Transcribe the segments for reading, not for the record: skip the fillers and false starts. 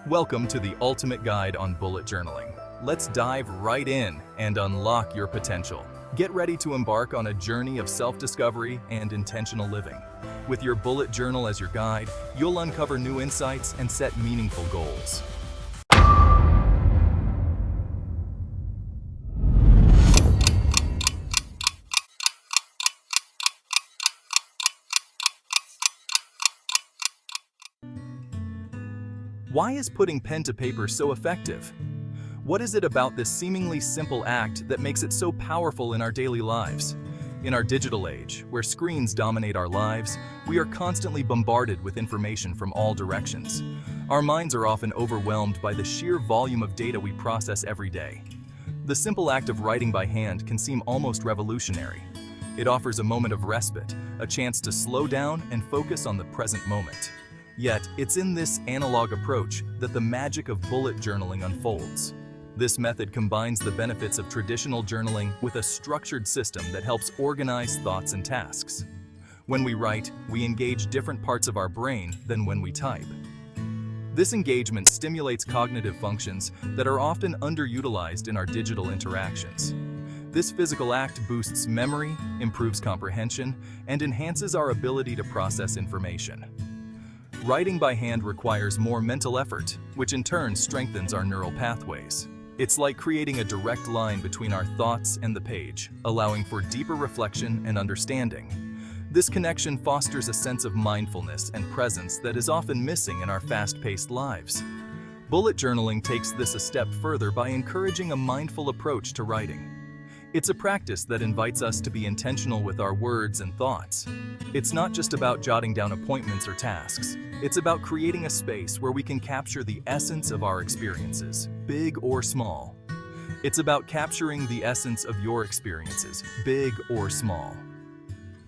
Welcome to the ultimate guide on bullet journaling. Let's dive right in and unlock your potential. Get ready to embark on a journey of self-discovery and intentional living. With your bullet journal as your guide, you'll uncover new insights and set meaningful goals. Why is putting pen to paper so effective? What is it about this seemingly simple act that makes it so powerful in our daily lives? In our digital age, where screens dominate our lives, we are constantly bombarded with information from all directions. Our minds are often overwhelmed by the sheer volume of data we process every day. The simple act of writing by hand can seem almost revolutionary. It offers a moment of respite, a chance to slow down and focus on the present moment. Yet, it's in this analog approach that the magic of bullet journaling unfolds. This method combines the benefits of traditional journaling with a structured system that helps organize thoughts and tasks. When we write, we engage different parts of our brain than when we type. This engagement stimulates cognitive functions that are often underutilized in our digital interactions. This physical act boosts memory, improves comprehension, and enhances our ability to process information. Writing by hand requires more mental effort, which in turn strengthens our neural pathways. It's like creating a direct line between our thoughts and the page, allowing for deeper reflection and understanding. This connection fosters a sense of mindfulness and presence that is often missing in our fast-paced lives. Bullet journaling takes this a step further by encouraging a mindful approach to writing. It's a practice that invites us to be intentional with our words and thoughts. It's not just about jotting down appointments or tasks. It's about creating a space where we can capture the essence of our experiences, big or small. It's about capturing the essence of your experiences, big or small.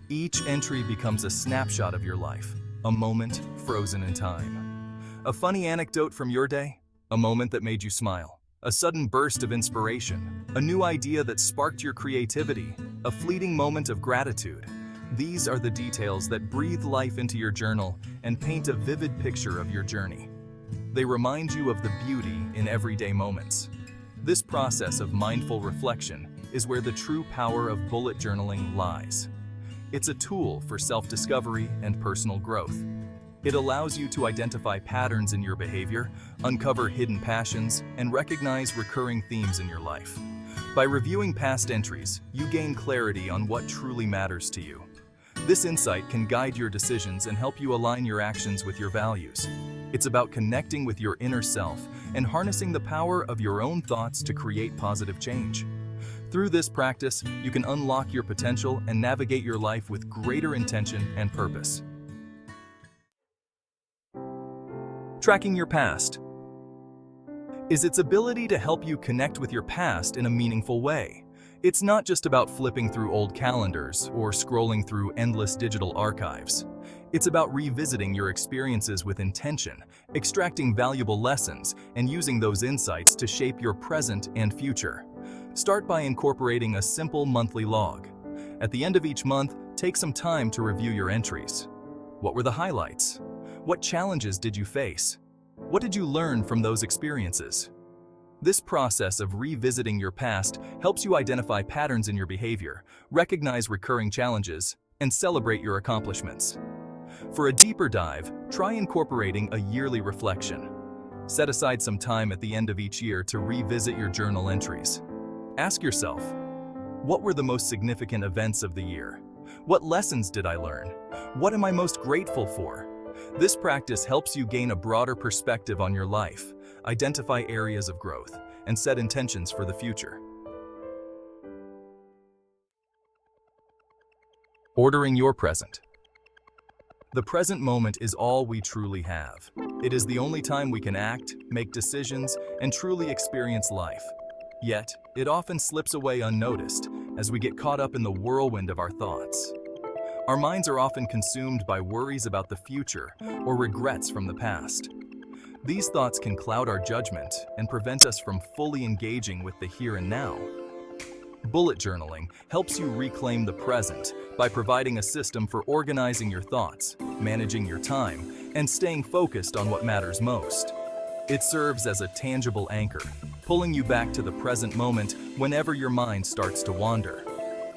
Each entry becomes a snapshot of your life, a moment frozen in time. A funny anecdote from your day, a moment that made you smile, a sudden burst of inspiration, a new idea that sparked your creativity, a fleeting moment of gratitude. These are the details that breathe life into your journal and paint a vivid picture of your journey. They remind you of the beauty in everyday moments. This process of mindful reflection is where the true power of bullet journaling lies. It's a tool for self-discovery and personal growth. It allows you to identify patterns in your behavior, uncover hidden passions, and recognize recurring themes in your life. By reviewing past entries, you gain clarity on what truly matters to you. This insight can guide your decisions and help you align your actions with your values. It's about connecting with your inner self and harnessing the power of your own thoughts to create positive change. Through this practice, you can unlock your potential and navigate your life with greater intention and purpose. Tracking your past is its ability to help you connect with your past in a meaningful way. It's not just about flipping through old calendars or scrolling through endless digital archives. It's about revisiting your experiences with intention, extracting valuable lessons, and using those insights to shape your present and future. Start by incorporating a simple monthly log. At the end of each month, take some time to review your entries. What were the highlights? What challenges did you face? What did you learn from those experiences? This process of revisiting your past helps you identify patterns in your behavior, recognize recurring challenges, and celebrate your accomplishments. For a deeper dive, try incorporating a yearly reflection. Set aside some time at the end of each year to revisit your journal entries. Ask yourself, what were the most significant events of the year? What lessons did I learn? What am I most grateful for? This practice helps you gain a broader perspective on your life, identify areas of growth, and set intentions for the future. Ordering your present. The present moment is all we truly have. It is the only time we can act, make decisions, and truly experience life. Yet, it often slips away unnoticed as we get caught up in the whirlwind of our thoughts. Our minds are often consumed by worries about the future or regrets from the past. These thoughts can cloud our judgment and prevent us from fully engaging with the here and now. Bullet journaling helps you reclaim the present by providing a system for organizing your thoughts, managing your time, and staying focused on what matters most. It serves as a tangible anchor, pulling you back to the present moment whenever your mind starts to wander.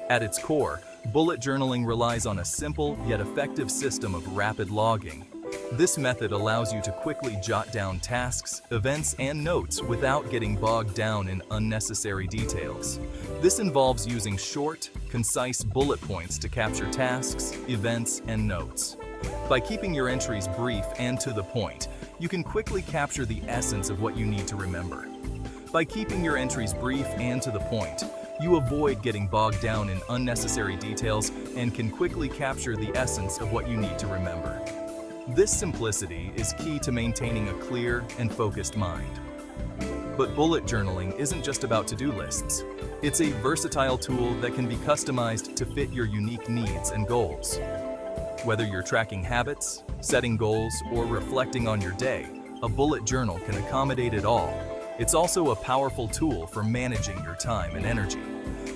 At its core, bullet journaling relies on a simple yet effective system of rapid logging. This method allows you to quickly jot down tasks, events, and notes without getting bogged down in unnecessary details. This involves using short, concise bullet points to capture tasks, events, and notes. By keeping your entries brief and to the point, you can quickly capture the essence of what you need to remember. By keeping your entries brief and to the point, you avoid getting bogged down in unnecessary details and can quickly capture the essence of what you need to remember. This simplicity is key to maintaining a clear and focused mind. But bullet journaling isn't just about to-do lists. It's a versatile tool that can be customized to fit your unique needs and goals. Whether you're tracking habits, setting goals, or reflecting on your day, a bullet journal can accommodate it all. It's also a powerful tool for managing your time and energy.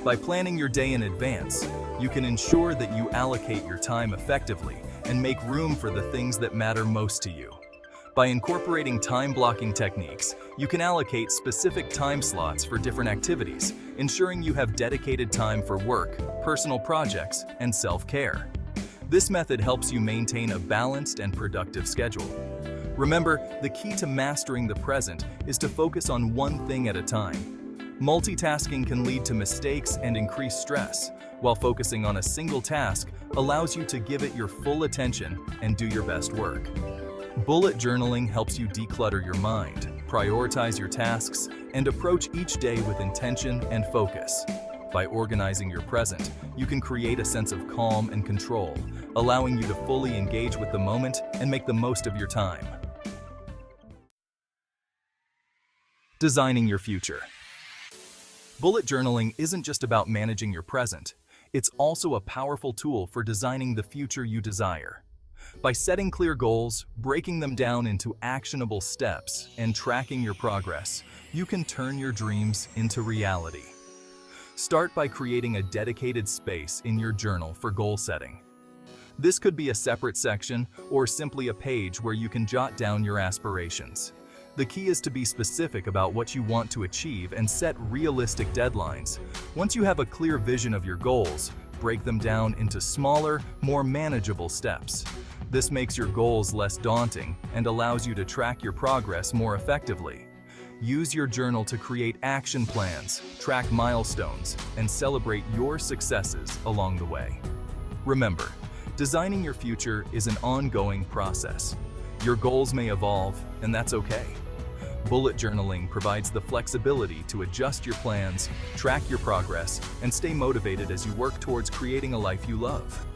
By planning your day in advance, you can ensure that you allocate your time effectively and make room for the things that matter most to you. By incorporating time-blocking techniques, you can allocate specific time slots for different activities, ensuring you have dedicated time for work, personal projects, and self-care. This method helps you maintain a balanced and productive schedule. Remember, the key to mastering the present is to focus on one thing at a time. Multitasking can lead to mistakes and increased stress, while focusing on a single task allows you to give it your full attention and do your best work. Bullet journaling helps you declutter your mind, prioritize your tasks, and approach each day with intention and focus. By organizing your present, you can create a sense of calm and control, allowing you to fully engage with the moment and make the most of your time. Designing your future. Bullet journaling isn't just about managing your present. It's also a powerful tool for designing the future you desire. By setting clear goals, breaking them down into actionable steps, and tracking your progress, you can turn your dreams into reality. Start by creating a dedicated space in your journal for goal setting. This could be a separate section or simply a page where you can jot down your aspirations. The key is to be specific about what you want to achieve and set realistic deadlines. Once you have a clear vision of your goals, break them down into smaller, more manageable steps. This makes your goals less daunting and allows you to track your progress more effectively. Use your journal to create action plans, track milestones, and celebrate your successes along the way. Remember, designing your future is an ongoing process. Your goals may evolve, and that's okay. Bullet journaling provides the flexibility to adjust your plans, track your progress, and stay motivated as you work towards creating a life you love.